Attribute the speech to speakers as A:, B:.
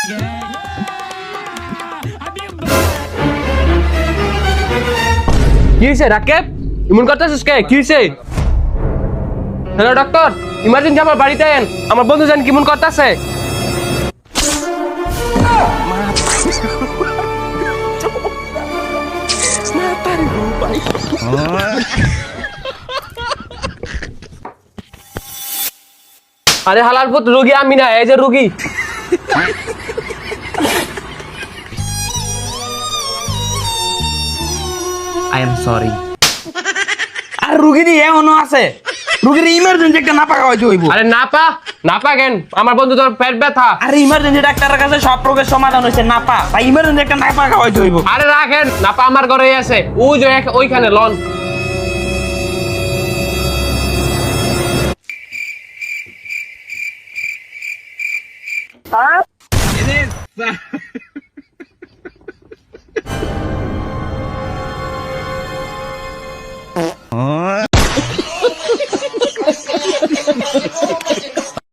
A: কি হয়েছে রাকেব? এমন করতেছিস কে? কি হয়েছে? হ্যালো ডক্টর, ইমার্জেন্সি আমার বাড়িতে আইন। আমার বন্ধু জান কেমন করতেছে। আরে হালাল পুত, রোগী আমি না, এই যে রোগী।
B: I am sorry.
C: আর রুগীর এমনও আছে, রুগীর ইমার্জেন্সি একটা নাপা খাওয়াইতে হইব।
A: আরে নাপা কেন? আমার বন্ধু তোর পেট ব্যথা।
C: আরে ইমার্জেন্সি ডাক্তারের কাছে সব রোগের সমাধান হয়েছে, নাপা তাই ইমার্জেন্সি একটা নাপা খাওয়াইতে হইব।
A: আরে রাখেন, নাপা আমার ঘরেই আছে, ওই যে ওইখানে লন।